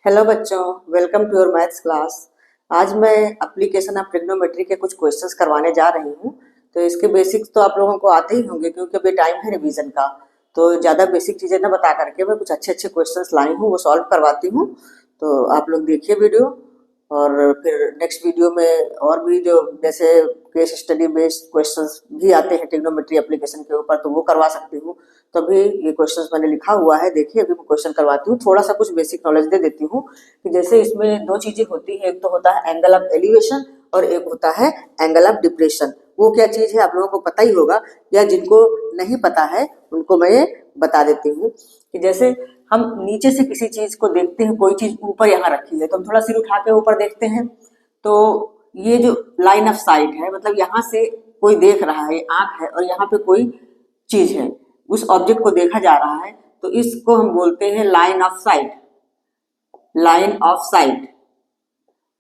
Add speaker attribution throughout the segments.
Speaker 1: Hello बच्चों, welcome to your maths class. आज मैं एप्लीकेशन ऑफ ट्रिग्नोमेट्री के कुछ क्वेश्चंस करवाने जा रही हूँ। तो इसके बेसिक्स तो आप लोगों को आते ही होंगे क्योंकि अभी टाइम है रिवीजन का। तो ज़्यादा बेसिक चीज़ें ना बता करके मैं कुछ अच्छे अच्छे क्वेश्चंस लाई हूँ, वो सॉल्व करवाती हूँ। तो आप लोग देखिए वीडियो, और फिर नेक्स्ट वीडियो में और भी जो जैसे केस स्टडी बेस्ड क्वेश्चंस भी आते हैं ट्रिग्नोमेट्री एप्लीकेशन के ऊपर, तो वो करवा सकती हूँ। तभी ये क्वेश्चंस मैंने लिखा हुआ है, देखिए अभी मैं क्वेश्चन करवाती हूँ। थोड़ा सा कुछ बेसिक नॉलेज दे देती हूँ कि जैसे इसमें दो चीजें होती है, एक तो होता है एंगल ऑफ एलिवेशन और एक होता है एंगल ऑफ डिप्रेशन। वो क्या चीज है आप लोगों को पता ही होगा, या जिनको नहीं पता है उनको मैं ये बता देती हूँ कि जैसे हम नीचे से किसी चीज को देखते हैं, कोई चीज ऊपर यहाँ रखी है तो हम थोड़ा सिर उठा के ऊपर देखते हैं, तो ये जो लाइन ऑफ साइट है, मतलब यहाँ से कोई देख रहा है, आंख है और यहाँ पे कोई चीज है, उस ऑब्जेक्ट को देखा जा रहा है, तो इसको हम बोलते हैं line of site. Line of site,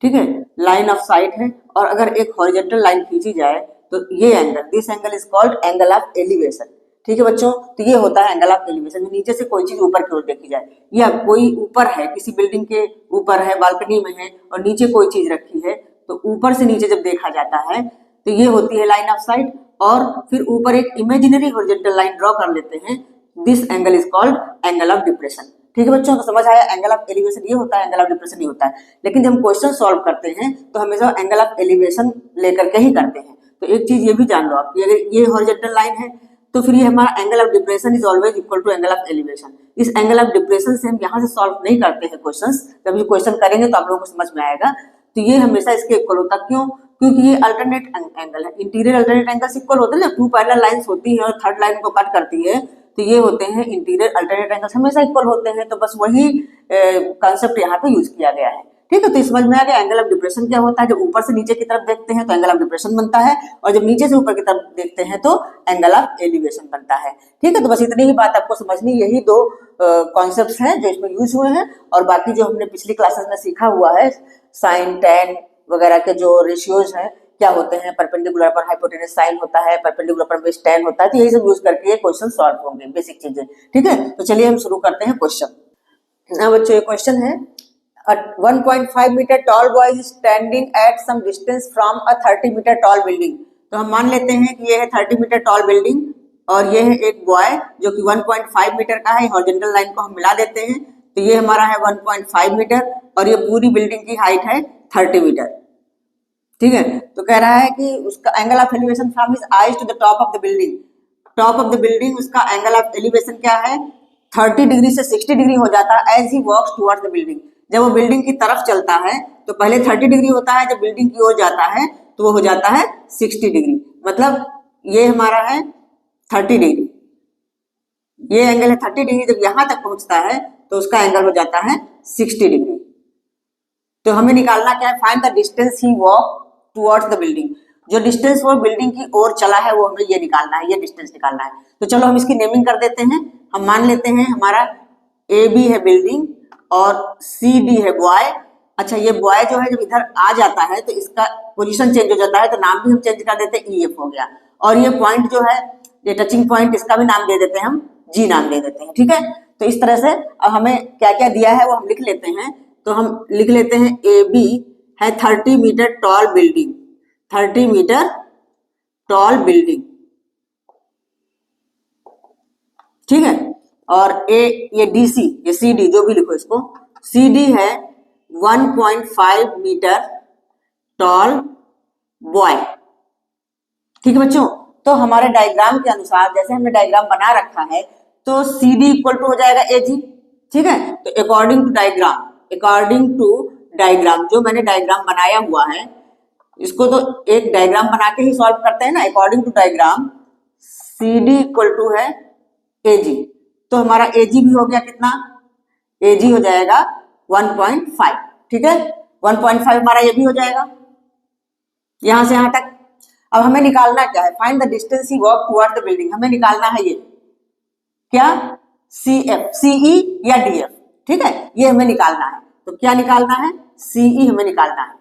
Speaker 1: ठीक है, लाइन ऑफ साइट है। और अगर एक हॉरिजॉन्टल लाइन खींची जाए तो ये angle, this angle is called angle of elevation. ठीक है बच्चों, तो ये होता है एंगल ऑफ एलिवेशन। नीचे से कोई चीज ऊपर की ओर देखी जाए, या कोई ऊपर है, किसी बिल्डिंग के ऊपर है, बालकनी में है और नीचे कोई चीज रखी है, तो ऊपर से नीचे जब देखा जाता है तो ये होती है लाइन ऑफ साइट। और फिर ऊपर एक इमेजिनरी हॉरिजॉन्टल लाइन ड्रॉ कर लेते हैं, this angle is called angle of depression. ठीक है बच्चों, तो समझ आया, एंगल ऑफ एलिवेशन ये होता है, एंगल ऑफ डिप्रेशन ये होता है। लेकिन जब हम क्वेश्चन सॉल्व करते हैं तो हमेशा एंगल ऑफ एलिवेशन लेकर के ही करते हैं। तो एक चीज ये भी जान लो आप कि अगर ये हॉरिजॉन्टल लाइन है तो फिर ये हमारा angle of depression is always equal to angle of elevation. इस एंगल ऑफ डिप्रेशन से हम यहाँ से सॉल्व नहीं करते हैं क्वेश्चंस, जब ये क्वेश्चन करेंगे तो आप लोगों को समझ में आएगा। तो ये हमेशा इसके इक्वल होता, क्यों? क्योंकि ये अल्टरनेट एंगल है, इंटीरियर अल्टरनेट एंगल्स इक्वल होते हैं ना, टू पैरेलल लाइंस होती है और थर्ड लाइन को कट करती है, तो ये होते हैं इंटीरियर अल्टरनेट एंगल्स, हमेशा इक्वल होते हैं। तो बस वही कॉन्सेप्ट यहाँ पे यूज किया गया है। ठीक है, तो समझ में आ गया एंगल ऑफ डिप्रेशन क्या होता है। जब ऊपर से नीचे की तरफ देखते हैं तो एंगल ऑफ डिप्रेशन बनता है, और जब नीचे से ऊपर की तरफ देखते हैं तो एंगल ऑफ एलिवेशन बनता है। ठीक है, तो बस इतनी ही बात आपको समझनी, यही दो कॉन्सेप्ट्स हैं जो इसमें यूज हुए हैं। और बाकी जो हमने पिछली क्लासेस में सीखा हुआ है, साइन टैन वगैरह के जो रेशियोज हैं क्या होते हैं, परपेंडिकुलर पर हाइपोटेनस साइन होता है, परपेंडिकुलर पर बेस टैन होता है, तो यही सब यूज करके ये क्वेश्चन सॉल्व होंगे, बेसिक चीजें। ठीक है, तो चलिए हम शुरू करते हैं क्वेश्चन। अब बच्चों ये क्वेश्चन है, a 1.5 meter tall boy is standing at some distance from a 30 meter tall building। तो हम मान लेते हैं कि ये है 30 मीटर टॉल बिल्डिंग और ये है एक बॉय जो कि 1.5 मीटर का है। हॉरिजॉन्टल लाइन को हम मिला देते हैं तो ये हमारा है 1.5 मीटर और ये पूरी बिल्डिंग की हाइट है 30 मीटर। ठीक है, तो कह रहा है कि उसका angle of elevation from his eyes to the top of the building. Top of the building उसका एंगल ऑफ एलिवेशन क्या है, 30 डिग्री से 60 डिग्री हो जाता है as he walks towards the building. जब वो बिल्डिंग की तरफ चलता है तो पहले 30 डिग्री होता है, जब बिल्डिंग की ओर जाता है तो वो हो जाता है 60 डिग्री। मतलब ये हमारा है 30 डिग्री, ये एंगल है 30 डिग्री। जब यहां तक पहुंचता है तो उसका एंगल हो जाता है 60 डिग्री। तो हमें निकालना क्या है, find the distance he walk towards the building. जो डिस्टेंस वो बिल्डिंग की ओर चला है वो हमें ये निकालना है, ये डिस्टेंस निकालना है। तो चलो हम इसकी नेमिंग कर देते हैं। हम मान लेते हैं हमारा ए बी है बिल्डिंग और सी डी है बॉय। अच्छा, ये बॉय जो है जब इधर आ जाता है तो इसका पोजीशन चेंज हो जाता है, तो नाम भी हम चेंज कर देते हैं, ई एफ हो गया। और ये पॉइंट जो है, ये टचिंग पॉइंट, इसका भी नाम दे देते हैं हम, जी नाम दे देते हैं। ठीक है, तो इस तरह से अब हमें क्या क्या दिया है वो हम लिख लेते हैं। तो हम लिख लेते हैं ए बी है 30 metre tall building, 30 metre tall building. ठीक है, और ए ये डीसी, ये सी डी जो भी लिखो इसको, सी डी है 1.5 मीटर टॉल बॉय। ठीक है बच्चों, तो हमारे डायग्राम के अनुसार जैसे हमने डायग्राम बना रखा है तो सी डी इक्वल टू हो जाएगा ए जी। ठीक है, तो according to diagram, according to diagram, जो मैंने डायग्राम बनाया हुआ है इसको तो एक डायग्राम बना के ही सॉल्व करते हैं ना। According to diagram C D equal to है ए जी। तो हमारा ए जी भी हो गया कितना, ए जी हो जाएगा 1.5। ठीक है, 1.5 हमारा ये भी हो जाएगा यहां से यहां तक। अब हमें निकालना क्या है, find the distance he walk towards the building. हमें निकालना है ये क्या, सी एफ, सीई या डी एफ। ठीक है, ये हमें निकालना है। तो क्या निकालना है, सीई हमें निकालना है,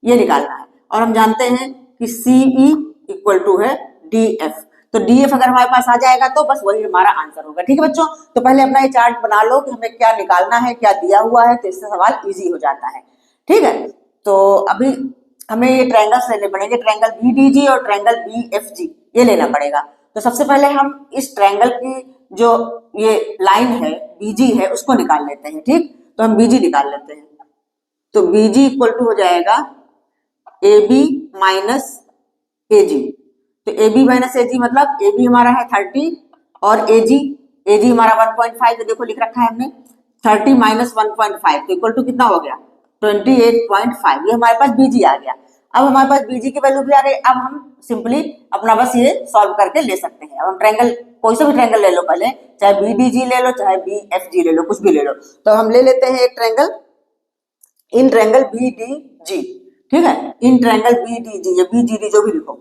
Speaker 1: ये निकालना है। और हम जानते हैं कि सीई इक्वल टू है डी एफ। तो डीएफ अगर हमारे पास आ जाएगा तो बस वही हमारा आंसर होगा। ठीक है बच्चों, तो पहले अपना ये चार्ट बना लो कि हमें क्या निकालना है, क्या दिया हुआ है, तो इससे सवाल इजी हो जाता है। ठीक है, तो अभी हमें ये ट्रायंगल्स लेने पड़ेंगे, ट्रायंगल बीडीजी और ट्रायंगल बीएफजी, ये लेना पड़ेगा। तो सबसे पहले हम इस ट्रायंगल की जो ये लाइन है बीजी है उसको निकाल लेते हैं। ठीक, तो हम बीजी निकाल लेते हैं। तो बीजी इक्वल टू हो जाएगा ए बी माइनस ए जी। तो ए बी माइनस ए जी मतलब ए बी हमारा है 30 और ए जी हमारा 1.5, देखो लिख रखा है हमने 30 माइनस 1.5 तो इक्वल टू कितना हो गया 28.5। ये हमारे पास बीजी आ गया। अब हमारे पास बीजी की वैल्यू भी आ गई। अब हम सिंपली अपना बस ये सॉल्व करके ले सकते हैं। अब हम ट्रायंगल कोई सा भी ट्रायंगल ले लो पहले, चाहे बीडीजी ले लो चाहे बीएफजी ले लो, कुछ भी ले लो। तो हम ले लेते हैं एक ट्रायंगल, इन ट्रायंगल बीडीजी। ठीक है, इन ट्रायंगल बीडीजी या बीजीडी जो भी लिखो,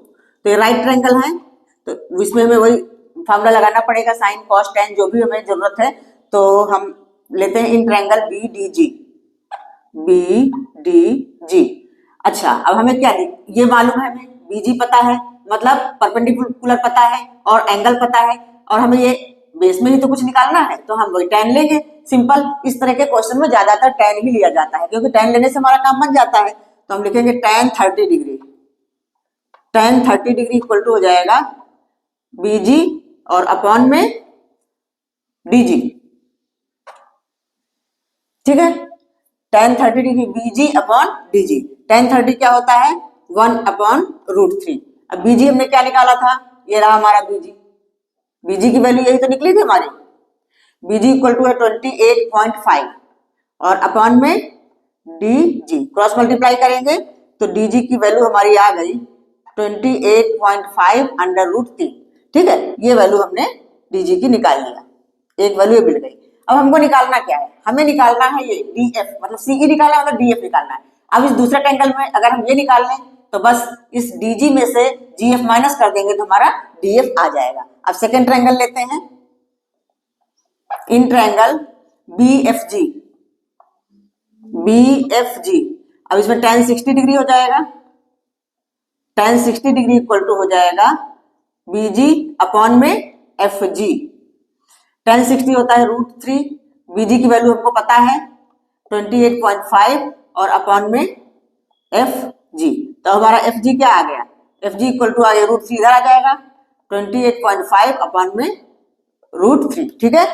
Speaker 1: तो ये राइट ट्रायंगल है। तो इसमें हमें वही फॉर्मूला लगाना पड़ेगा, साइन कॉस टेन जो भी हमें जरूरत है। तो हम लेते हैं इन ट्रायंगल बीडीजी। बीडीजी, अच्छा अब हमें क्या ये मालूम है, हमें बीजी पता है मतलब परपेंडिकुलर पता है और एंगल पता है, और हमें ये बेस में ही तो कुछ निकालना है, तो हम वही tan लेंगे। सिंपल, इस तरह के क्वेश्चन में ज्यादातर tan ही लिया जाता है क्योंकि tan लेने से हमारा काम बन जाता है। तो हम लिखेंगे tan 30 degree, tan 30 degree equal to हो जाएगा बीजी और अपॉन में डीजी। ठीक है, tan 30 डिग्री बीजी अपॉन डीजी। tan 30 क्या होता है 1/√3। अब बीजी हमने क्या निकाला था, ये रहा हमारा बीजी। बीजी की वैल्यू यही तो निकली थी हमारी। बीजी इक्वल टू है 28.5 और अपॉन में डीजी, क्रॉस मल्टीप्लाई करेंगे तो डीजी की वैल्यू हमारी आ गई 28.5/√3। ठीक है, ये वैल्यू हमने डीजी की निकाल लिया, एक वैल्यू मिल गई। अब हमको निकालना क्या है, हमें निकालना है ये डीएफ, मतलब सीई निकालना है मतलब डीएफ निकालना है। अब इस दूसरे ट्रायंगल में अगर हम ये निकाल लें तो बस इस डीजी में से जीएफ माइनस कर देंगे तो हमारा डीएफ आ जाएगा। अब सेकेंड ट्रायंगल लेते हैं, इन ट्रायंगल बीएफजी। बीएफजी, अब इसमें tan 60 डिग्री हो जाएगा, tan 60 डिग्री इक्वल टू हो जाएगा बीजी अपॉन में एफ जी। tan 60 होता है √3, बीजी की वैल्यू हमको पता है 28.5 और अपॉन में एफ जी। तो हमारा एफ जी क्या आ गया, एफ जी इक्वल टू आ गया √3, इधर आ जाएगा 28.5 अपॉन में √3। ठीक है,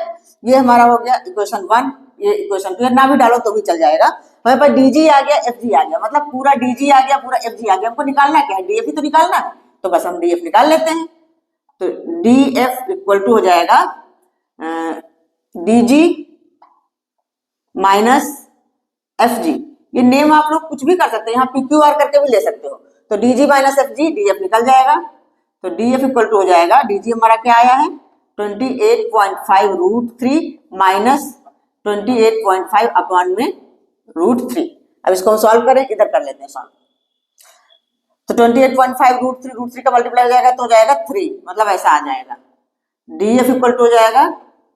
Speaker 1: ये हमारा हो गया इक्वेशन 1। ये इक्वेशन 2 ना भी डालो तो भी चल जाएगा। हमारे पास डीजी आ गया, एफ जी आ गया, मतलब पूरा डीजी आ गया पूरा एफ जी आ गया। हमको निकालना क्या है, डीएफ ही तो निकालना है, तो बस हम डीएफ निकाल लेते हैं। तो डीएफ इक्वल टू हो जाएगा डीजी माइनस एफ जी। ये नेम आप लोग कुछ भी कर सकते हैं, यहाँ PQR करके भी ले सकते हो। तो DG minus F G, DF निकल जाएगा। तो डीएफ इक्वल टू हो जाएगा, डीजी हमारा क्या आया है 28.5√3 माइनस 28.5 अपॉन में √3। अब इसको हम सॉल्व करें, इधर कर लेते हैं सॉल्व। तो 28.5 √3 का मल्टीप्लाई हो जाएगा तो हो जाएगा 3, मतलब ऐसा आ जाएगा। डीएफ इक्वल टू हो जाएगा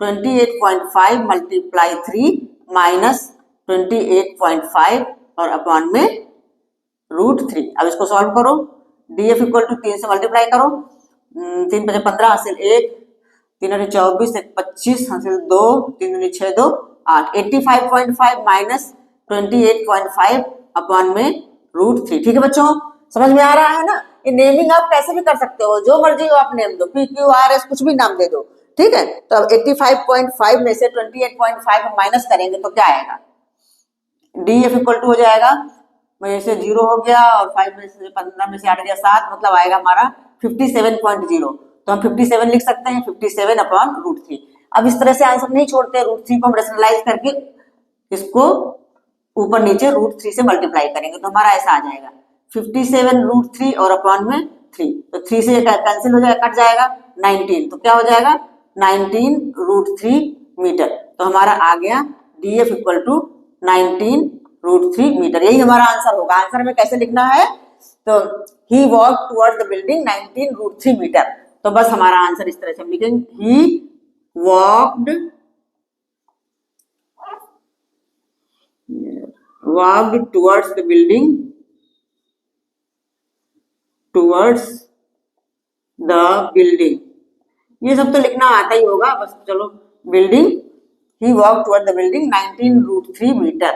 Speaker 1: 28.5 मल्टीप्लाई 3 माइनस 28.5 और अपॉन में √3। अब इसको सॉल्व करो, डीएफ इक्वल टू 3 से मल्टीप्लाई करो, 3 × 15 हासिल 1, 3 × 24 1 25 हासिल 2, 3 × 6 2 8, 85.5 माइनस 28.5 अपॉन में √3। ठीक है बच्चों, समझ में आ रहा है ना। ये नेमिंग आप कैसे भी कर सकते हो, जो मर्जी हो आप नेम दो, PQRS कुछ भी नाम दे दो। ठीक है, तो अब 85.5 में से 28.5 हम माइनस करेंगे तो क्या आएगा, डीएफ इक्वल टू हो जाएगा, में से 0 हो गया और 5 में से 15 में से 8 गया 7, मतलब आएगा हमारा 57.0। तो हम 57 लिख सकते हैं, 57 अपॉन √3। अब इस तरह से आंसर नहीं छोड़ते, √3 को हम रेशनलाइज करके इसको ऊपर नीचे √3 से मल्टीप्लाई करेंगे तो हमारा ऐसा आ जाएगा 57 √3 और अपॉन में 3। तो 3 से कैंसिल हो जाएगा, कट जाएगा 19, तो क्या हो जाएगा 19 √3 मीटर। तो हमारा आ गया डीएफ इक्वल टू 19 √3 मीटर। यही हमारा आंसर होगा। आंसर में कैसे लिखना है, तो he walk towards the building 19 √3 metre. तो बस हमारा आंसर इस तरह से हम लिखेंगे, ही walked towards the building, towards the building ये सब तो लिखना आता ही होगा, बस चलो। Building, he walk toward the building 19√3 metre,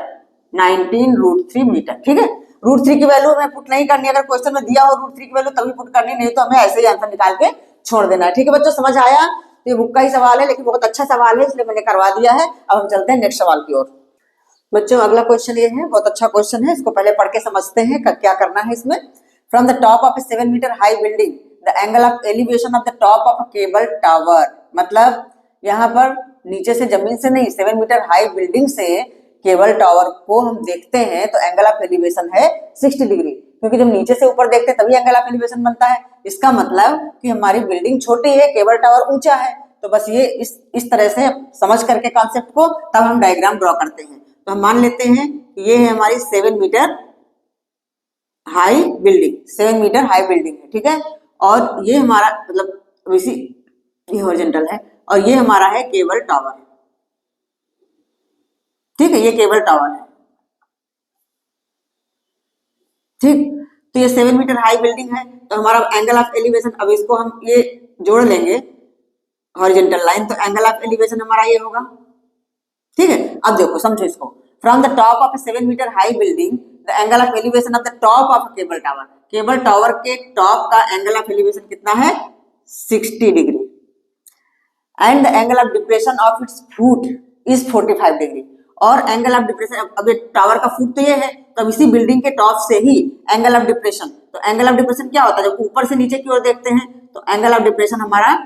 Speaker 1: 19√3 metre, ठीक है। √3 की वैल्यू हमें पुट नहीं करनी, अगर क्वेश्चन में दिया हो √3 की वैल्यू तभी पुट करनी, नहीं तो हमें ऐसे ही आंसर निकाल के छोड़ देना है, ठीक है बच्चों, समझ आया। तो ये बुक का ही सवाल है, लेकिन बहुत अच्छा सवाल है, इसलिए मैंने करवा दिया है। अब हम चलते हैं नेक्स्ट सवाल की ओर। बच्चों अगला क्वेश्चन ये है, बहुत अच्छा क्वेश्चन है, इसको पहले पढ़ के समझते हैं क्या करना है इसमें। From the top of a 7 metre high building the angle of elevation of the top of a cable tower, मतलब यहाँ पर नीचे से, जमीन से नहीं, 7 मीटर हाई बिल्डिंग से केबल टावर को हम देखते हैं तो एंगल ऑफ एलिवेशन है 60 डिग्री, क्योंकि जब नीचे से ऊपर देखते हैं तभी एंगल ऑफ एलिवेशन बनता है। इसका मतलब कि हमारी बिल्डिंग छोटी है, केबल टावर ऊंचा है। तो बस ये इस तरह से समझ करके कॉन्सेप्ट को तब हम डायग्राम ड्रॉ करते हैं। तो हम मान लेते हैं कि ये है हमारी 7 metre high building, 7 metre high building है, ठीक है। और ये हमारा मतलब इसी, ये हॉरिजॉन्टल है, और ये हमारा है केबल टावर, ठीक है, ये केबल टावर है, ठीक। तो ये 7 मीटर हाई बिल्डिंग है, तो हमारा एंगल ऑफ एलिवेशन, अब इसको हम ये जोड़ लेंगे हॉरिजॉन्टल लाइन, तो एंगल ऑफ एलिवेशन हमारा ये होगा, ठीक है। अब देखो समझो इसको, from the top of a 7 metre high building the angle of elevation of the top of cable tower, cable tower के टॉप का एंगल ऑफ एलिवेशन कितना है 60 degree, and the angle of depression of its foot is 45 degree, और angle of depression, अब ये tower का foot तो ये है, तो अब इसी बिल्डिंग के टॉप से ही एंगल ऑफ डिप्रेशन, तो एंगल ऑफ डिप्रेशन क्या होता है, जब ऊपर से नीचे की ओर देखते हैं तो एंगल ऑफ डिप्रेशन हमारा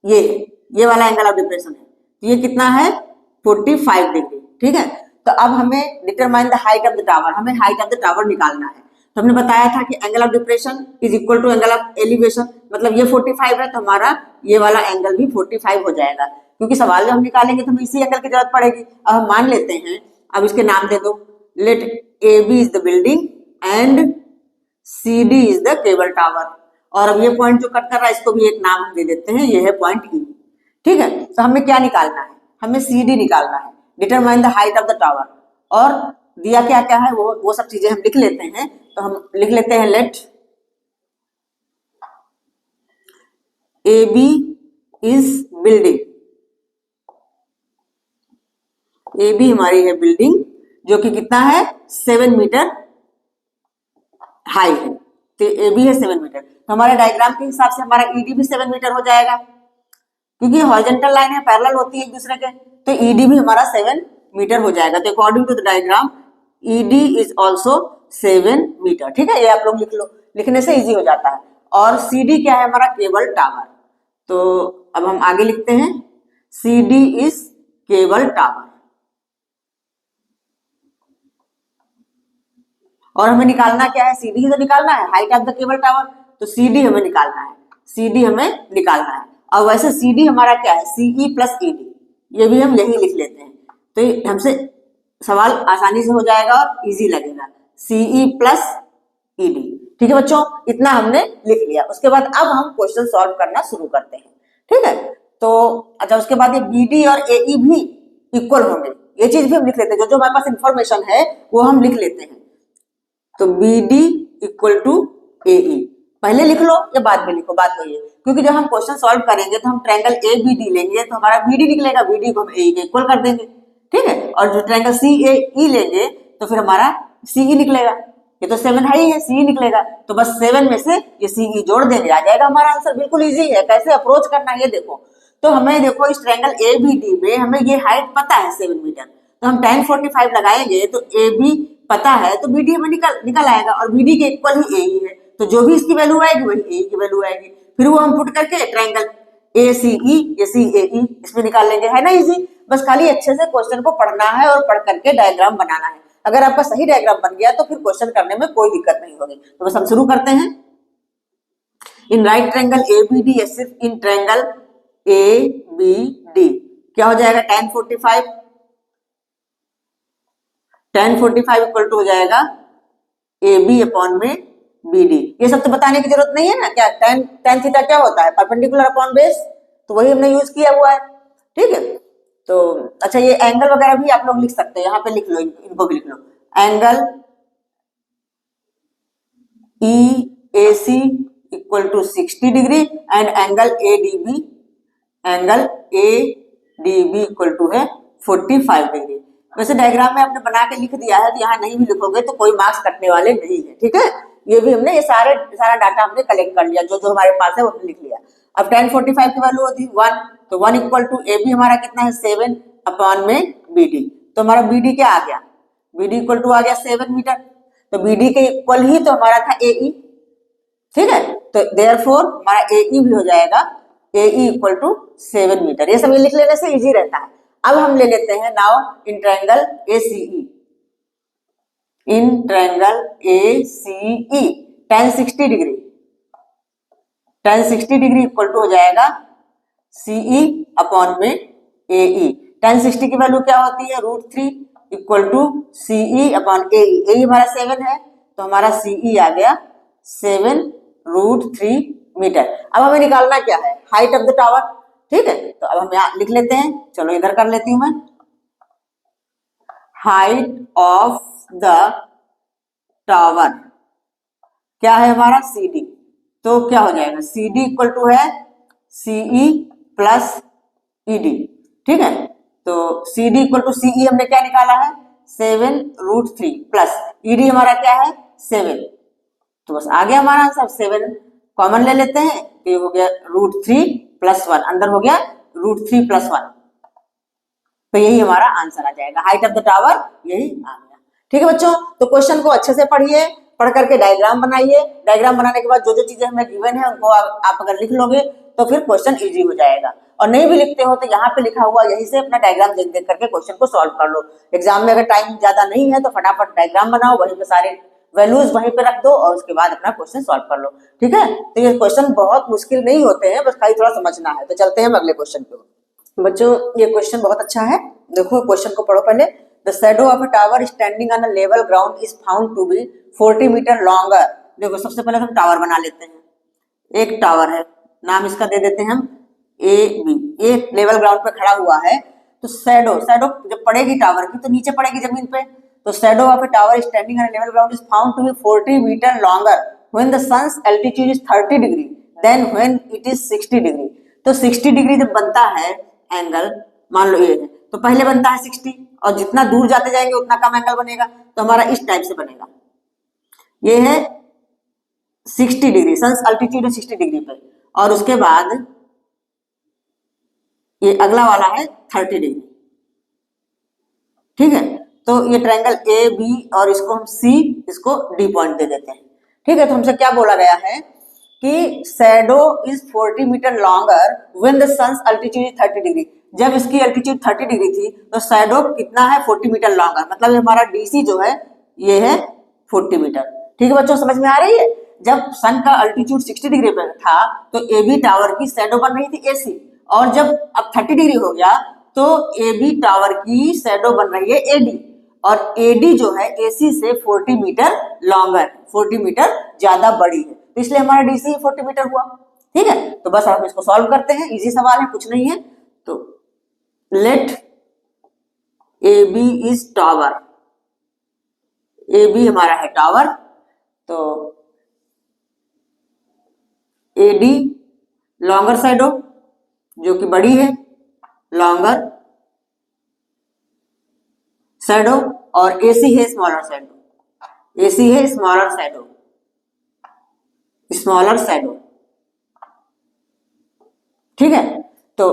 Speaker 1: ये है, ये वाला एंगल ऑफ डिप्रेशन है, तो ये कितना है 45 डिग्री, ठीक है। तो अब हमें determine the height of the tower, हमें हाइट ऑफ द टावर निकालना है। तो हमने बताया था कि angle of depression is equal to angle of elevation, मतलब ये 45 है तो हमारा ये वाला एंगल भी 45 हो जाएगा, क्योंकि सवाल जब हम निकालेंगे तो हमें इसी एंगल की जरूरत पड़ेगी। अब हम मान लेते हैं, अब इसके नाम दे दो, let A B is the building and C D is the cable tower, और अब ये पॉइंट जो कट कर रहा है इसको भी एक नाम हम दे देते हैं, ये है पॉइंट ई, ठीक है। तो हमें क्या निकालना है, हमें सी डी निकालना है, determine the height of the tower, और दिया क्या क्या है वो सब चीजें हम लिख लेते हैं। तो हम लिख लेते हैं, let A B is building, A B हमारी है बिल्डिंग जो कि कितना है 7 मीटर हाई है, तो ए बी है 7 मीटर, तो हमारे डायग्राम के हिसाब से हमारा ईडी भी 7 मीटर हो जाएगा, क्योंकि हॉरिजॉन्टल लाइन है, पैरेलल होती है एक दूसरे के, तो ईडी भी हमारा 7 मीटर हो जाएगा। तो according to the diagram ED is also 7 metre, ठीक है, ये आप लोग लिख लो, लिखने से इजी हो जाता है। और सीडी क्या है हमारा केबल टावर, तो अब हम आगे लिखते हैं, सीडी इज केबल टावर, और हमें निकालना क्या है, सीडी तो निकालना है, height of the cable tower, तो सीडी हमें निकालना है, सीडी हमें निकालना है। और वैसे सीडी हमारा क्या है, सीई प्लस ईडी, ये भी हम यही लिख लेते हैं, तो हमसे सवाल आसानी से हो जाएगा और इजी लगेगा, सीई प्लस ईडी, ठीक है बच्चों, इतना हमने लिख लिया। उसके बाद अब हम क्वेश्चन सॉल्व करना शुरू करते हैं, ठीक है। तो अच्छा, उसके बाद ये बीडी और एई भी इक्वल होंगे, ये चीज भी हम लिख लेते हैं, जो हमारे पास इंफॉर्मेशन है वो हम लिख लेते हैं। तो बी डी इक्वल टू ए ई, पहले लिख लो या बाद में लिखो, बात वही है, क्योंकि जब हम क्वेश्चन सॉल्व करेंगे तो हम ट्रायंगल ए बी डी लेंगे, तो हमारा बी डी निकलेगा, बी डी को हम ए के इक्वल कर देंगे, ठीक है। और जो ट्रायंगल सी ए ई लेंगे तो फिर हमारा सी ई निकलेगा, ये तो 7 हाई है, सी ई निकलेगा, तो बस 7 में से ये सी ई जोड़ देंगे, आ जाएगा हमारा आंसर। बिल्कुल इजी है, कैसे अप्रोच करना है ये देखो। तो हमें देखो इस ट्रायंगल ए बी डी में हमें ये हाइट पता है 7 मीटर, तो हम tan 45 लगाएंगे तो ए बी पता है, तो बी डी हमें निकल आएगा, और बी डी के इक्वल ही ए है, तो जो भी इसकी वैल्यू आएगी वही ए की वैल्यू आएगी, फिर वो हम पुट करके ट्रायंगल ए सी ई या सी ए ई इसमें निकाल लेंगे, है ना इजी। बस खाली अच्छे से क्वेश्चन को पढ़ना है और पढ़ करके डायग्राम बनाना है। अगर आपका सही डायग्राम बन गया तो फिर क्वेश्चन करने में कोई दिक्कत नहीं होगी। तो बस हम शुरू करते हैं। In right triangle A B D, सिर्फ in triangle A B D क्या हो जाएगा, tan 45, tan 45 इक्वल टू हो जाएगा ए बी अपॉन में बी डी। ये सब तो बताने की जरूरत नहीं है ना, क्या tan थीटा क्या होता है, परपेंडिकुलर अपॉन बेस, तो वही हमने यूज किया हुआ है, ठीक है। तो अच्छा, ये एंगल वगैरह भी आप लोग लिख सकते हैं, यहाँ पे लिख लो, इनको भी लिख लो, angle E A C equal to 60 degree and angle A D B angle A D B equal to है 45 डिग्री। वैसे डायग्राम में आपने बना के लिख दिया है, तो यहाँ नहीं भी लिखोगे तो कोई मार्क्स कटने वाले नहीं है, ठीक है। ये भी हमने ये सारा डाटा हमने कलेक्ट कर लिया, जो जो हमारे पास है वो हमने लिख लिया। अब tan 45 की वैल्यू होती है 1, तो 1 इक्वल टू ए बी हमारा कितना है 7 अपॉन में बी डी। तो हमारा बी डी क्या आ गया, बी डी इक्वल टू आ गया 7 मीटर। तो बी डी के इक्वल ही तो हमारा था ए ई, ठीक है। तो देयरफॉर हमारा ए ई भी हो जाएगा ए ई इक्वल टू 7 मीटर। ये सब लिख लेने से इजी रहता है। अब हम ले लेते हैं now in triangle A C E, in triangle A C E tan 60 degree, tan 60 degree equal to हो जाएगा सी ई अपॉन में ए ई। tan 60 की वैल्यू क्या होती है √3 equal to C E upon A E हमारा 7 है, तो हमारा सी ई आ गया 7√3 मीटर। अब हमें निकालना क्या है, हाइट ऑफ द टावर, ठीक है। तो अब हम यहाँ लिख लेते हैं, चलो इधर कर लेती हूं मैं, हाइट ऑफ द टावर क्या है हमारा सी डी। तो क्या हो जाएगा सी डी इक्वल टू है सी ई प्लस ई डी, ठीक है। तो C D equal to C ई हमने क्या निकाला है 7√3 प्लस ई डी हमारा क्या है 7। तो बस आ गया हमारा आंसर 7, कॉमन ले लेते हैं, तो ये हो गया √3 + 1, अंदर हो गया √3 + 1, तो यही हमारा आंसर आ जाएगा, हाइट ऑफ द टावर यही आ गया। ठीक है बच्चों, तो क्वेश्चन को अच्छे से पढ़िए, पढ़ करके डायग्राम बनाइए। डायग्राम बनाने के बाद जो जो चीजें हमें गिवन है उनको आप अगर लिख लोगे तो फिर क्वेश्चन इजी हो जाएगा। और नहीं भी लिखते हो तो यहाँ पे लिखा हुआ यहीं से अपना डायग्राम देख देख करके क्वेश्चन को सॉल्व कर लो। एग्जाम में अगर टाइम ज्यादा नहीं है तो फटाफट डायग्राम बनाओ, वहीं पे सारे वैल्यूज वहीं पे रख दो और उसके बाद अपना क्वेश्चन सॉल्व कर लो, ठीक है। तो ये क्वेश्चन बहुत मुश्किल नहीं होते हैं, बस खाली थोड़ा समझना है। तो चलते हैं हम अगले क्वेश्चन पे। बच्चों ये क्वेश्चन बहुत अच्छा है, देखो क्वेश्चन को पढ़ो पहले। The shadow of a tower standing on a level ground is found to be 40 metre longer. देखो सबसे पहले हम टावर बना लेते हैं। एक टावर है, नाम इसका दे देते हैं हम ए बी। एक लेवल ग्राउंड पे खड़ा हुआ है, तो शैडो जब पड़ेगी टावर की तो नीचे पड़ेगी जमीन पे। तो shadow of a tower standing on a level ground is found to be 40 metre longer when the sun's altitude is 30 degree then when it is 60 degree. तो 60 डिग्री जब बनता है एंगल, मान लो ये है, तो पहले बनता है 60 और जितना दूर जाते जाएंगे उतना कम एंगल बनेगा। तो हमारा इस टाइप से बनेगा, ये है 60 डिग्री, सन्स अल्टीट्यूड है 60 डिग्री पे, और उसके बाद ये अगला वाला है 30 डिग्री, ठीक है। तो ये ट्रायंगल ए बी और इसको हम सी, इसको डी पॉइंट दे देते हैं, ठीक है। तो हमसे क्या बोला गया है कि shadow is 40 metre longer when the sun's altitude is 30 degree. जब इसकी अल्टीट्यूड 30 डिग्री थी तो शैडो कितना है 40 मीटर लॉन्गर, मतलब हमारा डीसी जो है ये है 40 मीटर। ठीक है बच्चों, समझ में आ रही है। जब सन का अल्टीट्यूड 60 डिग्री पे था तो ए बी टावर की शैडो बन रही थी एसी, और जब अब 30 डिग्री हो गया तो ए बी टावर की शैडो बन रही है एडी, और एडी जो है एसी से 40 मीटर लॉन्गर, 40 मीटर ज्यादा बड़ी है, तो इसलिए हमारा डीसी 40 मीटर हुआ, ठीक है। तो बस हम इसको सॉल्व करते हैं, इजी सवाल है, कुछ नहीं है। तो let A B is tower, A B हमारा है टावर, तो एडी लॉन्गर शैडो जो कि बड़ी है, लॉन्गर शैडो, और एसी है स्मॉलर शैडो, एसी है स्मॉलर शैडो, स्मॉलर शैडो, ठीक है। तो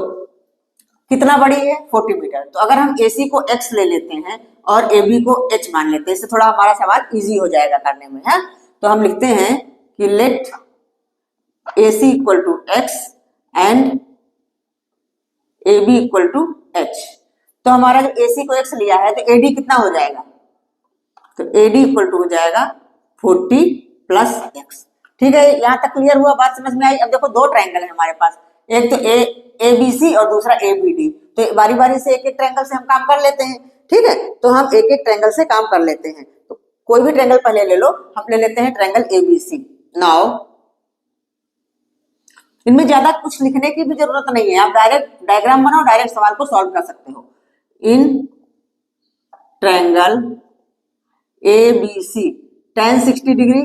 Speaker 1: कितना बड़ी है 40 मीटर। तो अगर हम AC को X ले लेते हैं और AB को H मान लेते हैं, इससे थोड़ा हमारा सवाल इजी हो जाएगा करने में, है। तो हम लिखते हैं कि let AC equal to X and AB equal to H। तो हमारा जो AC को X लिया है तो AD कितना हो जाएगा, तो AD इक्वल टू हो जाएगा 40 + X, ठीक है। यहां तक क्लियर हुआ, बात समझ में आई। अब देखो दो ट्रायंगल है हमारे पास, एक तो ABC और दूसरा ABD, तो बारी बारी से एक एक ट्रायंगल से हम काम कर लेते हैं, ठीक है। तो हम एक एक ट्रायंगल से काम कर लेते हैं। तो कोई भी ट्रायंगल पहले ले लो, हम ले लेते हैं ट्रायंगल ABC। नाउ इनमें ज्यादा कुछ लिखने की भी जरूरत नहीं है, आप डायरेक्ट डायग्राम बनाओ, डायरेक्ट सवाल को सॉल्व कर सकते हो। In triangle ABC tan 60 degree,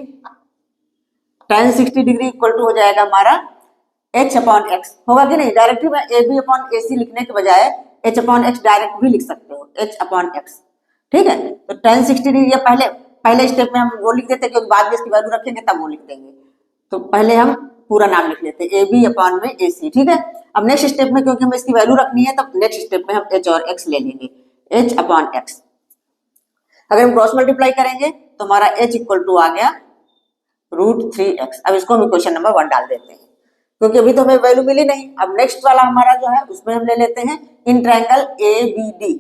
Speaker 1: tan 60 degree equal to हो जाएगा हमारा h अपॉन एक्स होगा कि नहीं। डायरेक्टली में ए बी अपॉन ए सी लिखने के बजाय h अपॉन एक्स डायरेक्ट भी लिख सकते हो, h अपॉन एक्स। ठीक है, तो tan 60 डिग्री या पहले स्टेप में हम वो लिख देते हैं, क्योंकि बाद में इसकी वैल्यू रखेंगे तब वो लिख देंगे। तो पहले हम पूरा नाम लिख लेते हैं, ए बी अपॉन में ए सी। ठीक है, अब नेक्स्ट स्टेप में क्योंकि हमें इसकी वैल्यू रखनी है, तो नेक्स्ट स्टेप में हम h और x ले लेंगे, h अपॉन एक्स। अगर हम क्रॉस मल्टीप्लाई करेंगे तो हमारा h इक्वल टू आ गया √3x। अब इसको हम इक्वेशन नंबर 1 डाल देते हैं, क्योंकि अभी तो हमें वैल्यू मिली नहीं। अब नेक्स्ट वाला हमारा जो है उसमें हम ले लेते हैं in triangle ABD,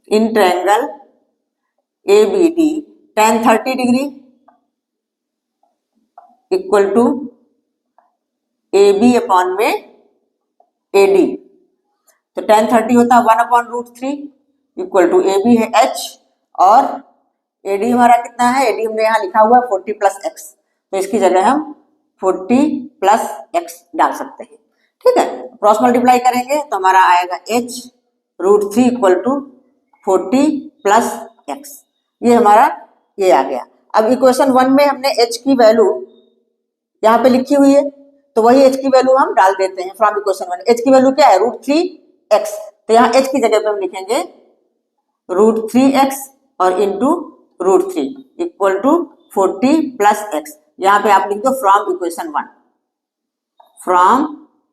Speaker 1: in triangle ABD tan 30 degree equal to AB upon में AD। तो tan 30 होता है 1 अपॉन √3 इक्वल टू AB है h, और AD हमारा कितना है, AD हमने यहाँ लिखा हुआ है 40 प्लस एक्स, तो इसकी जगह हम 40 प्लस एक्स डाल सकते हैं। ठीक है, क्रॉस मल्टीप्लाई करेंगे तो हमारा आएगा h √3 equal to 40 plus x. ये हमारा ये आ गया। अब इक्वेशन 1 में हमने h की वैल्यू यहाँ पे लिखी हुई है, तो वही h की वैल्यू हम डाल देते हैं फ्रॉम इक्वेशन 1। h की वैल्यू क्या है, √3x, तो यहाँ h की जगह पे हम लिखेंगे √3x और into √3 equal to 40 plus x. यहाँ पे आप लिख दो from equation 1, from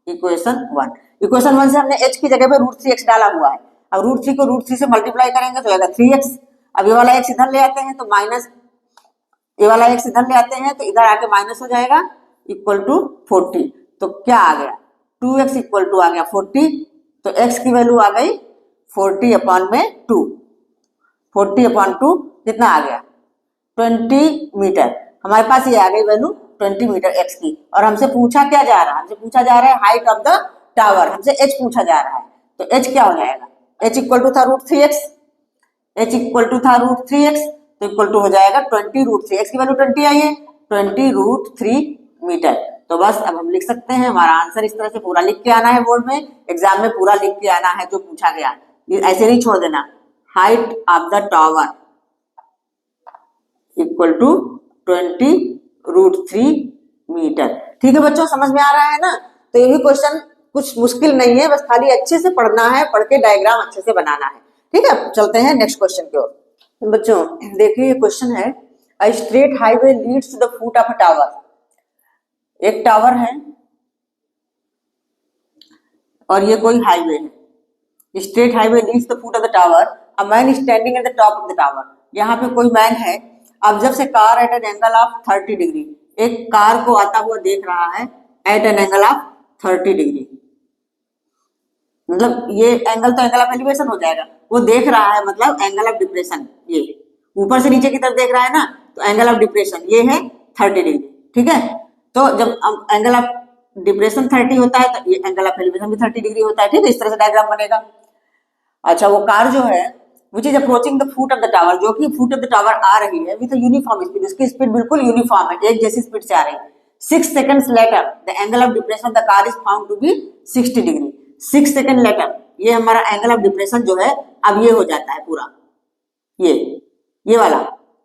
Speaker 1: equation 1। Equation 1 से हमने h की जगह पे √3x डाला हुआ है। अब √3 को √3 से मल्टीप्लाई करेंगे तो आएगा 3x। अब ये वाला x इधर ले आते हैं तो माइनस, ये वाला x इधर ले आते हैं तो इधर आके माइनस हो जाएगा, इक्वल टू 40। तो क्या आ गया, 2x इक्वल टू आ गया 40। तो x की वैल्यू आ गई 40 अपॉन में 2, 40 अपॉन 2 कितना आ गया 20 मीटर। हमारे पास ये आ गई वैल्यू 20 मीटर x की। और हमसे पूछा क्या जा रहा है, हमसे पूछा जा रहा है हाइट ऑफ द टावर, हमसे h पूछा जा रहा है। तो h क्या हो जाएगा, h इक्वल टू था √3x, h इक्वल टू था √3x, तो इक्वल टू हो जाएगा 20 √3, x की वैल्यू 20 आई है, 20 √3 मीटर। तो बस अब हम लिख सकते हैं, हमारा आंसर इस तरह से पूरा लिख के आना है, बोर्ड में एग्जाम में पूरा लिख के आना है जो पूछा गया, ऐसे नहीं छोड़ देना। Height of the tower equal to 20 √3 metre. ठीक है बच्चों, समझ में आ रहा है ना। तो ये भी क्वेश्चन कुछ मुश्किल नहीं है, बस खाली अच्छे से पढ़ना है, पढ़ के डायग्राम अच्छे से बनाना है। ठीक है, चलते हैं नेक्स्ट क्वेश्चन की ओर। तो बच्चों देखिए ये क्वेश्चन है, a straight highway leads to the foot of a tower. एक टावर है और ये कोई हाईवे है, straight highway leads the foot of the tower, a man standing at the top of the tower. यहाँ पे कोई मैन है, ऑब्जर्व से car at an angle of 30 degree, एक कार को आता हुआ देख रहा है at an angle of 30 degree. मतलब ये एंगल तो एंगल ऑफ एलिवेशन हो जाएगा, वो देख रहा है मतलब एंगल ऑफ डिप्रेशन, ये ऊपर से नीचे की तरफ देख रहा है ना, तो एंगल ऑफ डिप्रेशन ये है 30 डिग्री। ठीक है, तो जब एंगल ऑफ डिप्रेशन 30 होता है तो ये एंगल ऑफ एलिवेशन भी 30 डिग्री होता है। ठीक है, इस तरह से डायग्राम बनेगा। अच्छा, वो कार जो है which is approaching the foot of the tower, जो कि फुट ऑफ द टावर आ रही है विथ यूनिफॉर्म स्पीड, उसकी स्पीड बिल्कुल यूनिफॉर्म है, एक जैसी स्पीड से आ रही है। 6 seconds later the angle of depression of the car is found to be 60 degree. 6 second later ये हमारा एंगल ऑफ डिप्रेशन जो है अब ये हो जाता है पूरा, ये वाला।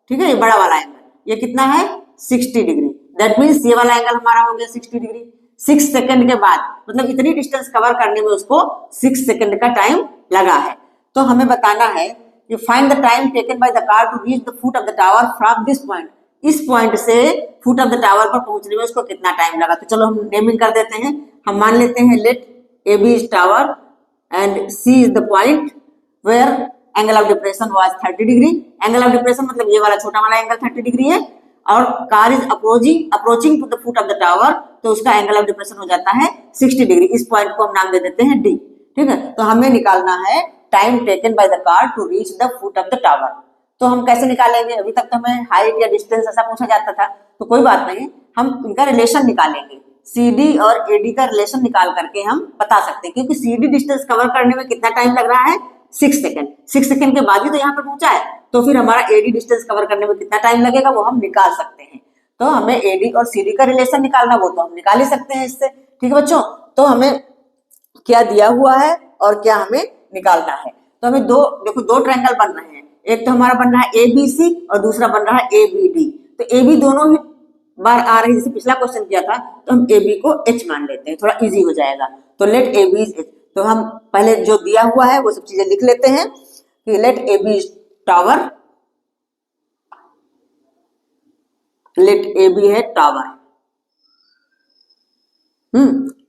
Speaker 1: ठीक है, ये बड़ा वाला एंगल ये कितना है 60 डिग्री। दैट मीन्स ये वाला एंगल हमारा हो गया 60 डिग्री। 6 सेकंड के बाद, मतलब इतनी डिस्टेंस कवर करने में उसको 6 सेकंड का टाइम लगा है। तो हमें बताना है कि find the time taken by the car to reach the foot of the tower from this point. इस पॉइंट से फुट ऑफ द टावर पर पहुंचने में उसको कितना टाइम लगा। तो चलो हम नेमिंग कर देते हैं, हम मान लेते हैं let A B is tower and C is the point where angle of depression was 30 degree. Angle of depression मतलब ये वाला छोटा वाला एंगल 30 डिग्री है, और car is approaching to the foot of the tower, तो उसका एंगल ऑफ डिप्रेशन हो जाता है 60 डिग्री। इस पॉइंट को हम नाम दे देते हैं डी। ठीक है, तो हमें निकालना है time taken by the car to reach the foot of the tower. तो हम कैसे निकालेंगे, अभी तक तो हमें हाइट या डिस्टेंस ऐसा पूछा जाता था, तो कोई बात नहीं, हम इनका रिलेशन निकालेंगे। CD और AD का रिलेशन निकाल करके हम बता सकते हैं, क्योंकि CD डिस्टेंस कवर करने में कितना टाइम लग रहा है 6 सेकंड। 6 सेकंड के बाद ही तो यहाँ पर पहुंचा है, तो फिर हमारा AD डिस्टेंस कवर करने में कितना टाइम लगेगा वो हम निकाल सकते हैं। तो हमें AD और CD का रिलेशन निकालना, वो तो हम निकाल ही सकते हैं इससे। ठीक है बच्चों, तो हमें क्या दिया हुआ है और क्या हमें निकालना है। तो हमें दो ट्रायंगल बन रहे हैं, एक तो हमारा बन रहा है ABC और दूसरा बन रहा है ABD। तो AB दोनों ही बार आ रही, जैसे पिछला क्वेश्चन किया था, तो हम ए बी को एच मान लेते हैं, थोड़ा इजी हो जाएगा। तो let A B is H, तो हम पहले जो दिया हुआ है वो सब चीजें लिख लेते हैं कि let A B is tower, let A B है टावर,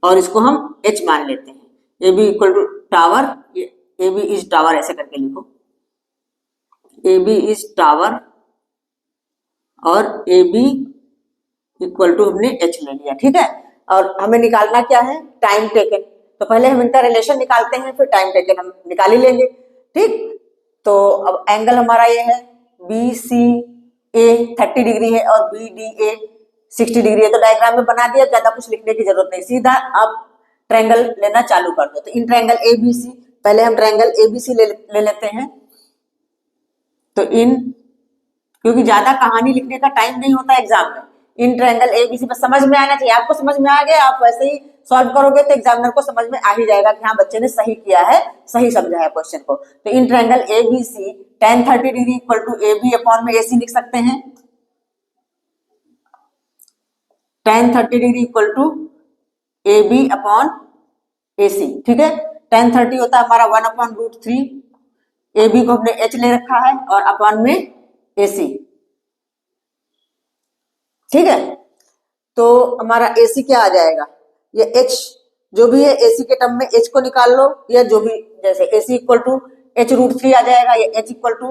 Speaker 1: और इसको हम एच मान लेते हैं, A B equal to tower, A B is tower ऐसे करके लिखो, ए बी इज टावर, और ए बी इक्वल टू हमने एच ले लिया, ठीक है। और हमें निकालना क्या है, टाइम टेकन, तो पहले हम इनका रिलेशन निकालते हैं, फिर टाइम टेकन हम निकाल ही लेंगे, ठीक। तो अब एंगल हमारा ये है बी सी ए 30 डिग्री है और बी डी ए 60 डिग्री है, तो डायग्राम में बना दिया, ज्यादा कुछ लिखने की जरूरत नहीं, सीधा आप ट्रायंगल लेना चालू कर दो। तो इन ट्रायंगल ए बी सी, पहले हम ट्रायंगल ए बी सी ले लेते हैं। तो इन, क्योंकि ज्यादा कहानी लिखने का टाइम नहीं होता एग्जाम में, इन ट्रायंगल ए बी सी बस समझ में आना चाहिए, आपको समझ में आ गया, आप वैसे ही सॉल्व करोगे तो एग्जामिनर को समझ में आ ही जाएगा कि हाँ बच्चे ने सही किया है, सही समझा है क्वेश्चन को। तो in triangle A B C tan 30 degree equal to A B upon में ए सी लिख सकते हैं, tan 30 degree equal to A B upon A C, ठीक है। tan 30 होता है हमारा 1/√3, ए बी को हमने एच ले रखा है और अपॉन में ए सी, ठीक है। तो हमारा ए सी क्या आ जाएगा, ये एच जो भी है ए सी के टर्म में एच को निकाल लो, या जो भी, जैसे ए सी इक्वल टू h√3 आ जाएगा, या h equal to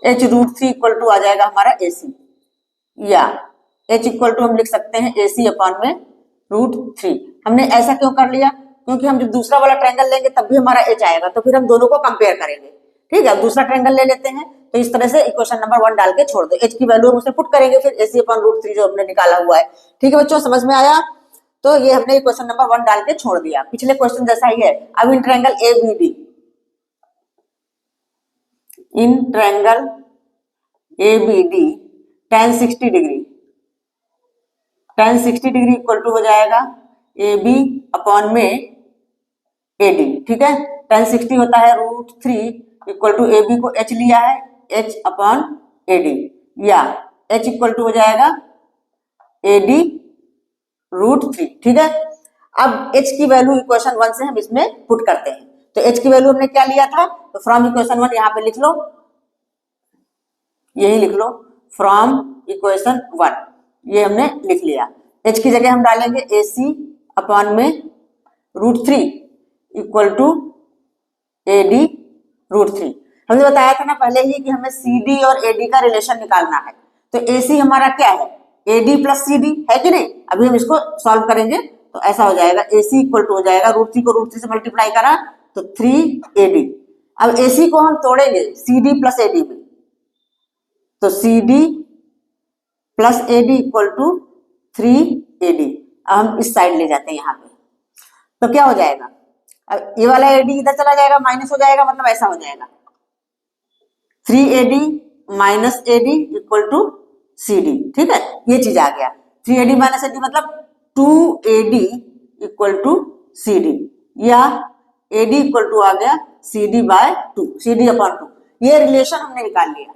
Speaker 1: h√3 equal to आ जाएगा हमारा ए सी, या h इक्वल टू हम लिख सकते हैं ए सी अपॉन में √3। हमने ऐसा क्यों कर लिया, क्योंकि हम जब दूसरा वाला ट्रायंगल लेंगे तब भी हमारा h आएगा, तो फिर हम दोनों को कंपेयर करेंगे, ठीक है। दूसरा ट्रायंगल ले लेते हैं, तो इस तरह से इक्वेशन नंबर 1 डाल के छोड़ दो, h की वैल्यू हम उसमें पुट करेंगे, फिर ए सी अपॉन √3 जो हमने निकाला हुआ है, ठीक है बच्चों, समझ में आया। तो ये हमने क्वेश्चन नंबर 1 डाल के छोड़ दिया, पिछले क्वेश्चन जैसा ही है। अब in triangle A B D, in triangle A B D tan 60 degree, tan 60 degree equal to हो जाएगा ए बी अपॉन में ए डी, ठीक है। tan 60 होता है √3 इक्वल टू ए बी को h लिया है, h अपॉन ए डी, या h इक्वल टू हो जाएगा ए डी √3, ठीक है। अब h की वैल्यू इक्वेशन 1 से हम इसमें पुट करते हैं, तो h की वैल्यू हमने क्या लिया था, तो फ्रॉम इक्वेशन 1 यहाँ पे लिख लो, यही लिख लो, फ्रॉम इक्वेशन 1, ये हमने लिख लिया। h की जगह हम डालेंगे ए सी अपॉन में √3 इक्वल टू ए डी √3। हमने बताया था ना पहले ही कि हमें सी डी और ए डी का रिलेशन निकालना है, तो ए सी हमारा क्या है, A D plus C D है कि नहीं। अभी हम इसको सॉल्व करेंगे, तो ऐसा हो जाएगा ए सी इक्वल टू हो जाएगा √3 को √3 से मल्टीप्लाई करा तो 3 ए डी। अब ए सी को हम तोड़ेंगे C D plus A D में, तो C D plus A D equal to 3 A D. अब हम इस साइड ले जाते हैं यहाँ पे, तो क्या हो जाएगा, अब ये वाला ए डी इधर चला जाएगा, माइनस हो जाएगा, मतलब ऐसा हो जाएगा 3 A D minus A D equal to C D, ठीक है। ये चीज आ गया, 3 A D minus A D मतलब 2 A D equal to C D, या ए डी इक्वल टू आ गया C D by 2, C D upon 2। ये रिलेशन हमने निकाल लिया।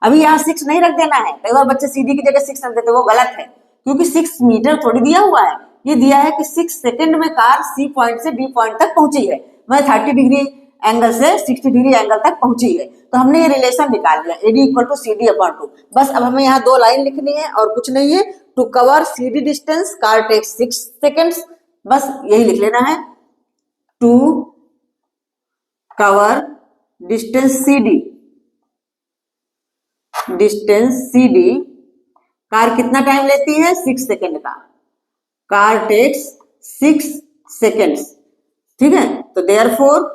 Speaker 1: अभी यहाँ 6 नहीं रख देना है, कई बार बच्चे सीडी की जगह 6 रख देते, वो गलत है, क्योंकि 6 मीटर थोड़ी दिया हुआ है, ये दिया है कि 6 सेकंड में कार सी पॉइंट से डी पॉइंट तक पहुंची है, मैं 30 डिग्री एंगल से 60 डिग्री एंगल तक पहुंची है, तो हमने ये रिलेशन निकाल लिया AD equal to C D upon 2। बस अब हमें यहाँ 2 लाइन लिखनी है और कुछ नहीं है, to cover C D distance car takes 6 seconds, बस यही लिख लेना है, to cover distance C D, distance C D car कितना टाइम लेती है, 6 सेकेंड का, कार टेक्स 6 सेकेंड्स, ठीक है। तो therefore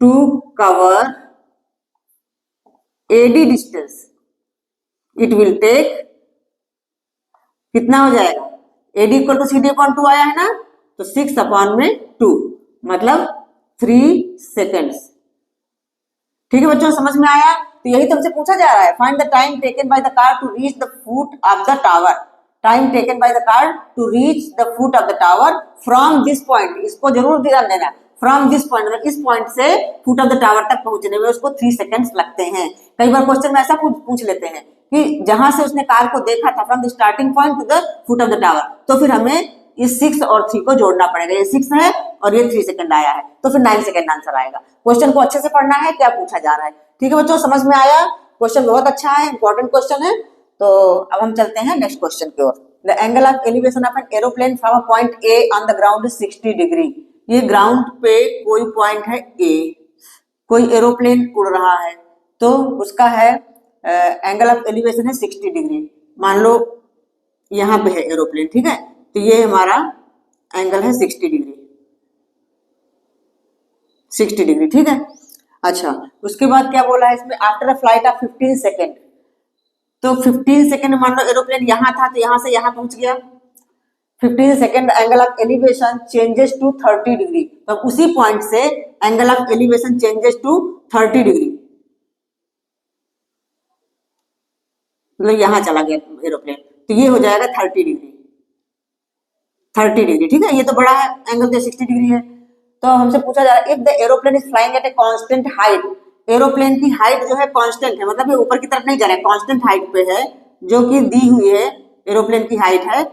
Speaker 1: to cover AD distance it will take, कितना हो जाएगा, AD equal to C D upon 2 आया है ना, तो 6 अपॉन में 2 मतलब 3 सेकेंड्स, ठीक है बच्चों, समझ में आया। तो यही तुमसे पूछा जा रहा है, find the time taken by the car to reach the foot of the tower, time taken by the car to reach the foot of the tower from this point, इसको जरूर ध्यान देना, फ्रॉम दिस पॉइंट मतलब इस point से foot of the tower तक पहुंचने में उसको 3 सेकेंड्स लगते हैं। कई बार क्वेश्चन में ऐसा पूछ लेते हैं कि जहां से उसने कार को देखा था from the starting point two the foot of the tower, तो फिर हमें इस 6 और 3 को जोड़ना पड़ेगा। ये 6 है और ये 3 सेकंड आया है, तो फिर 9 सेकंड आंसर आएगा। क्वेश्चन को अच्छे से पढ़ना है, क्या पूछा जा रहा है। ठीक है बच्चों, समझ में आया? क्वेश्चन बहुत अच्छा है, इंपॉर्टेंट क्वेश्चन है। तो अब हम चलते हैं नेक्स्ट क्वेश्चन की ओर। The angle of elevation of an aeroplane from a point A on the ground is 60 degree. ये ग्राउंड पे कोई पॉइंट है ए, कोई एरोप्लेन उड़ रहा है, तो उसका है एंगल ऑफ एलिवेशन है 60 डिग्री। मान लो यहाँ पे है एरोप्लेन, ठीक है, तो ये हमारा एंगल है 60 डिग्री, 60 डिग्री, ठीक है। अच्छा, उसके बाद क्या बोला है इसमें, after a flight of 15 second, तो 15 सेकेंड मान लो एरोप्लेन यहाँ था तो यहाँ से यहाँ पहुंच गया, 15 second angle of elevation changes to 30 degree, तो उसी पॉइंट से angle of elevation changes to 30 degree, मतलब यहाँ चला गया एरोप्लेन, तो ये हो जाएगा 30 डिग्री, 30 डिग्री, ठीक है। ये तो बड़ा है एंगल, तो 60 डिग्री है। तो हमसे पूछा जा रहा है if the aeroplane is flying eight a constant height, aeroplane की हाइट जो है कांस्टेंट है, मतलब ये ऊपर की तरफ नहीं जा रहा है, कांस्टेंट हाइट पे है, जो कि दी हुई है, एरोप्लेन की हाइट है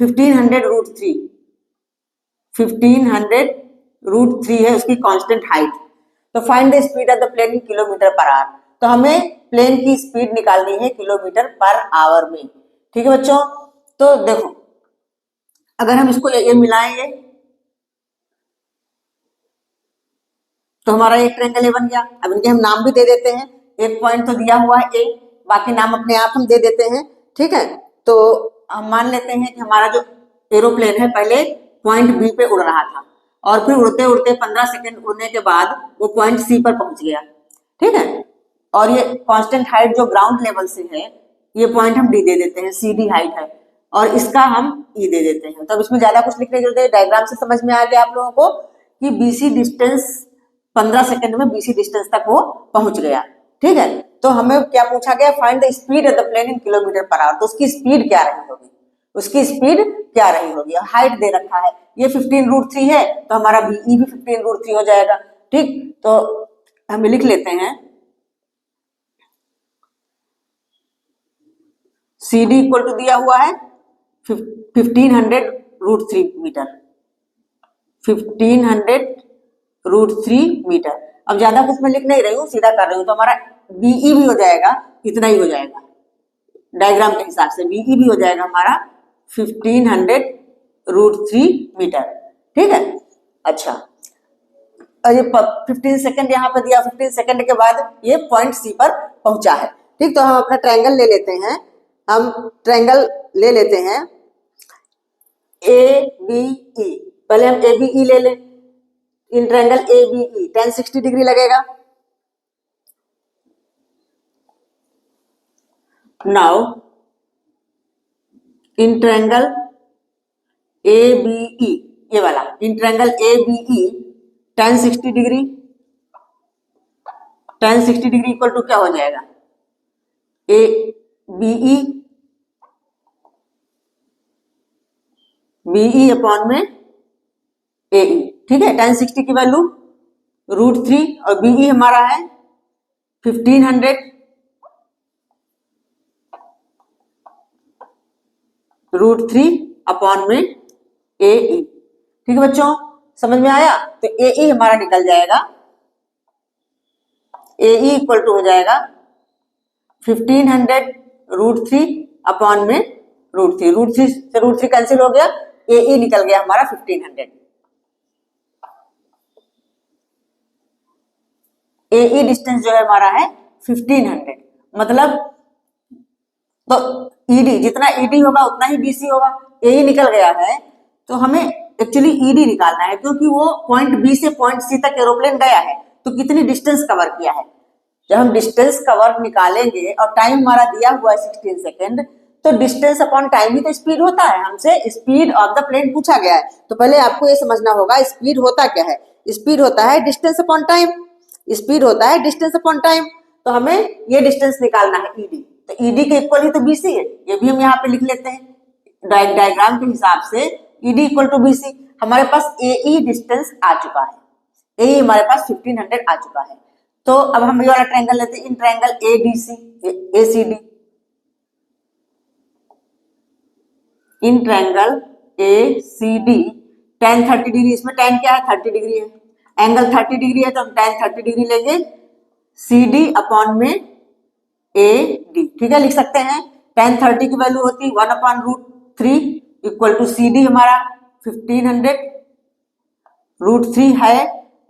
Speaker 1: 1500√3, 1500√3 है उसकी कांस्टेंट हाइट। तो find the speed of the plane in kilometre per hour, तो हमें प्लेन की स्पीड निकालनी है किलोमीटर पर आवर में, ठीक है बच्चों। तो देखो, अगर हम इसको ये मिलाएंगे तो हमारा एक ट्रायंगल ए बन गया। अब इनके हम नाम भी दे देते हैं, एक पॉइंट तो दिया हुआ है ए, बाकी नाम अपने आप हम दे देते हैं, ठीक है। तो हम मान लेते हैं कि हमारा जो एरोप्लेन है पहले पॉइंट बी पे उड़ रहा था, और फिर उड़ते उड़ते 15 सेकंड उड़ने के बाद वो पॉइंट सी पर पहुंच गया, ठीक है। और ये कांस्टेंट हाइट जो ग्राउंड लेवल से है, ये पॉइंट हम डी दे देते हैं, सी डी हाइट है, और इसका हम ई दे देते हैं। तो अब इसमें ज्यादा कुछ लिखने की जरूरत है, डायग्राम से समझ में आ गया आप लोगों को कि बीसी डिस्टेंस 15 सेकंड में बीसी डिस्टेंस तक वो पहुंच गया, ठीक है। तो हमें क्या पूछा गया, find the speed of the plane in kilometre per hour, तो उसकी स्पीड क्या रही होगी, उसकी स्पीड क्या रही होगी। हाइट दे रखा है, ये 15√3 है, तो हमारा बीई भी 15√3 हो जाएगा, ठीक। तो हम लिख लेते हैं सी डी इक्वल टू दिया हुआ है 1500√3 मीटर, 1500√3 मीटर। अब ज्यादा कुछ मैं लिख नहीं रही हूँ, सीधा कर रही हूँ, तो हमारा बीई भी हो जाएगा, इतना ही हो जाएगा, डायग्राम के हिसाब से बीई भी हो जाएगा हमारा 1500√3 मीटर, ठीक है। अच्छा, और ये 15 सेकंड यहाँ पे दिया, 15 सेकंड के बाद ये पॉइंट सी पर पहुंचा है, ठीक। तो हम अपना ट्रायंगल ले लेते हैं, हम ट्रायंगल ले लेते हैं ए बी ई, पहले हम ए बी ई ले लें। In triangle A B E 1060 degree लगेगा। Now in triangle A B E, ये वाला in triangle A B E 1060 degree, 1060 degree equal to क्या हो जाएगा, ए बीई बीई अपॉन में ए ई, ठीक है। 1060 की वैल्यू √3 और बीई हमारा है 1500√3 अपॉन में ए ई, ठीक है बच्चों, समझ में आया। तो ए ई हमारा निकल जाएगा, ए ई इक्वल टू हो जाएगा 1500√3 अपॉन में √3, √3 से √3 कैंसिल हो गया, ए ई निकल गया हमारा 1500। ए ई डिस्टेंस जो है हमारा है 1500, मतलब तो ईडी जितना ईडी होगा उतना ही बीसी होगा, ए ई निकल गया है, तो हमें एक्चुअली ईडी निकालना है, क्योंकि वो पॉइंट बी से पॉइंट सी तक एरोप्लेन गया है, तो कितनी डिस्टेंस कवर किया है। जब हम डिस्टेंस कवर निकालेंगे और टाइम हमारा दिया हुआ है 16 सेकेंड, तो डिस्टेंस अपॉन टाइम ही तो स्पीड होता है, हमसे स्पीड ऑफ द प्लेन पूछा गया है, तो पहले आपको ये समझना होगा स्पीड होता क्या है। स्पीड होता है डिस्टेंस अपॉन टाइम, स्पीड होता है डिस्टेंस अपॉन टाइम, तो हमें ये डिस्टेंस निकालना है ईडी, तो ईडी के इक्वल ही तो बीसी है, ये भी हम यहाँ पे लिख लेते हैं डायग्राम के हिसाब से, ईडी इक्वल टू बीसी। हमारे पास ए ई डिस्टेंस आ चुका है, ए हमारे पास 1500 आ चुका है। तो अब हम ये वाला ट्रायंगल लेते हैं, in triangle A D C, A C D, in triangle A C D tan 30 degree, इसमें tan क्या है 30 डिग्री है, एंगल 30 डिग्री है तो हम tan 30 डिग्री लेंगे, सी डी अपॉन में ए डी, ठीक है लिख सकते हैं। tan 30 की वैल्यू होती है 1/√3 इक्वल टू सी डी हमारा 1500 √3 है,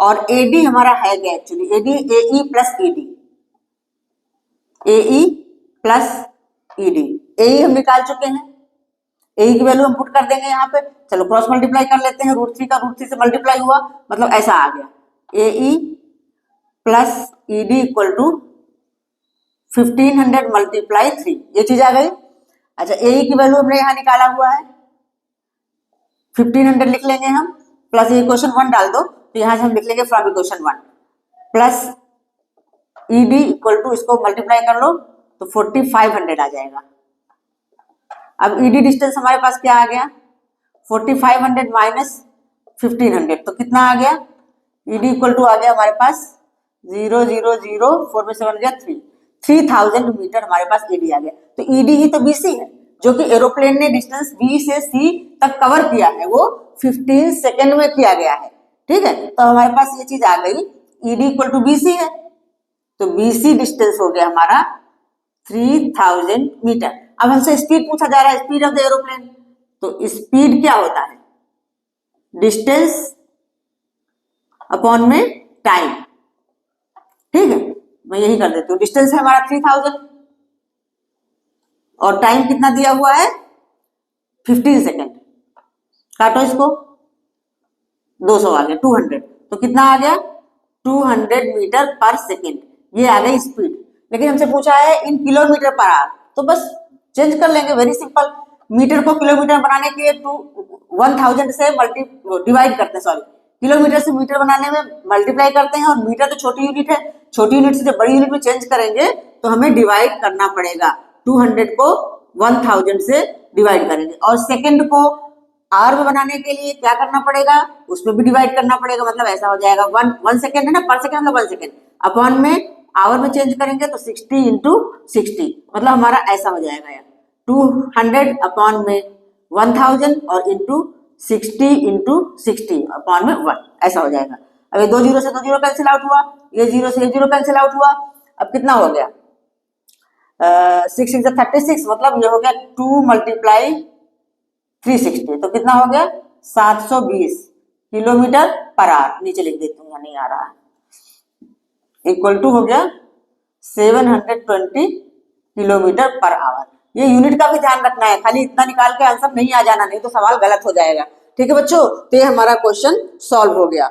Speaker 1: और ए डी हमारा है क्या actually, A D A E plus E D, A E plus E D, A E हम निकाल चुके हैं, ए की वैल्यू हम पुट कर देंगे यहाँ पे, चलो क्रॉस मल्टीप्लाई कर लेते हैं, √3 का √3 से मल्टीप्लाई हुआ मतलब ऐसा आ गया, A E plus E D equal to 1500 multiply 3, ये चीज आ गई। अच्छा ए की वैल्यू हमने यहाँ निकाला हुआ है 1500 लिख लेंगे हम, प्लस ये इक्वेशन 1 डाल दो तो यहाँ से हम लिख लेंगे from equation 1 plus E D equal to, इसको मल्टीप्लाई कर लो तो 4500 आ जाएगा। अब ईडी डिस्टेंस हमारे पास क्या आ गया 4500 माइनस 1500 तो कितना आ गया, ईडी इक्वल टू आ गया हमारे पास 0,0,0 4 में 7 गया 3000 मीटर हमारे पास ईडी आ गया। तो ईडी ही तो बीसी है जो कि एरोप्लेन ने डिस्टेंस बी से सी तक कवर किया है, वो 15 सेकेंड में किया गया है, ठीक है। तो हमारे पास ये चीज आ गई, ईडी इक्वल टू बीसी है, तो बीसी डिस्टेंस हो गया हमारा 3000 मीटर। अब हमसे स्पीड पूछा जा रहा है, स्पीड ऑफ द एरोप्लेन, तो स्पीड क्या होता है डिस्टेंस अपॉन में टाइम, ठीक है। मैं यही कर देती हूँ, डिस्टेंस है हमारा 3000 और टाइम कितना दिया हुआ है 15 सेकेंड, काटो इसको 200 आ गया 200, तो कितना आ गया 200 मीटर पर सेकेंड, ये आ गई स्पीड। लेकिन हमसे पूछा है इन किलोमीटर पर आवर, तो बस चेंज कर लेंगे, वेरी सिंपल, मीटर को किलोमीटर बनाने के लिए 1000 से डिवाइड करते हैं, सॉरी किलोमीटर से मीटर बनाने में मल्टीप्लाई करते हैं, और मीटर तो छोटी यूनिट है, छोटी यूनिट से जब बड़ी यूनिट में चेंज करेंगे तो हमें डिवाइड करना पड़ेगा, 200 को 1000 से डिवाइड करेंगे, और सेकंड को आवर में बनाने के लिए क्या करना पड़ेगा, उसमें भी डिवाइड करना पड़ेगा, मतलब ऐसा हो जाएगा 1 सेकेंड है ना, पर सेकेंड मतलब 1 सेकेंड अपॉन में आवर में चेंज करेंगे तो 60 इंटू 60, मतलब हमारा ऐसा हो जाएगा यार 200 अपॉन में 1000 और इंटू 60 इंटू 60 अपॉन में 1, ऐसा हो जाएगा। अब ये 2 जीरो से 2 जीरो कैंसिल आउट हुआ, ये 0 से 1 जीरो कैंसिल आउट हुआ, अब कितना हो गया 6 6 36, मतलब ये हो गया 2 मल्टीप्लाई 360, तो कितना हो गया 720 किलोमीटर पर आवर, नीचे लिख देती हूँ, यहाँ नहीं आ रहा है, इक्वल टू हो गया 720 किलोमीटर पर आवर। ये यूनिट का भी ध्यान रखना है, खाली इतना निकाल के आंसर नहीं आ जाना, नहीं तो सवाल गलत हो जाएगा, ठीक है बच्चों। तो ये हमारा क्वेश्चन सॉल्व हो गया,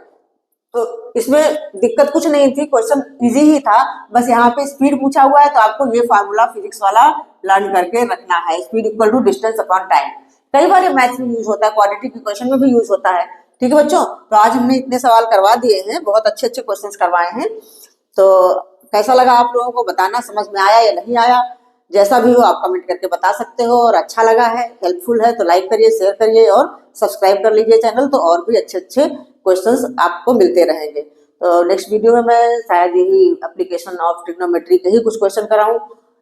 Speaker 1: तो इसमें दिक्कत कुछ नहीं थी, क्वेश्चन इजी ही था, बस यहाँ पे स्पीड पूछा हुआ है तो आपको ये फार्मूला फिजिक्स वाला लर्न करके रखना है, speed equal to distance upon time. कई बार ये मैथ्स में यूज होता है, क्वाड्रेटिक इक्वेशन में भी यूज होता है, ठीक है बच्चों। तो आज हमने इतने सवाल करवा दिए हैं, बहुत अच्छे अच्छे क्वेश्चन करवाए हैं, तो कैसा लगा आप लोगों को बताना, समझ में आया या नहीं आया, जैसा भी हो आप कमेंट करके बता सकते हो, और अच्छा लगा है हेल्पफुल है तो लाइक करिए, शेयर करिए और सब्सक्राइब कर लीजिए चैनल, तो और भी अच्छे अच्छे क्वेश्चंस आपको मिलते रहेंगे। तो नेक्स्ट वीडियो में मैं शायद यही एप्लीकेशन ऑफ ट्रिग्नोमेट्री के ही कुछ क्वेश्चन कराऊं,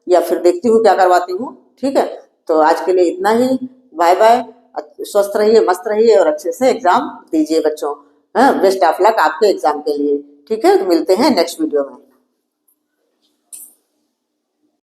Speaker 1: या फिर देखती हूँ क्या करवाती हूँ, ठीक है। तो आज के लिए इतना ही, बाय बाय, स्वस्थ रहिए, मस्त रहिए और अच्छे से एग्जाम दीजिए बच्चों, बेस्ट ऑफ लक आपके एग्जाम के लिए, ठीक है। तो मिलते हैं नेक्स्ट वीडियो में।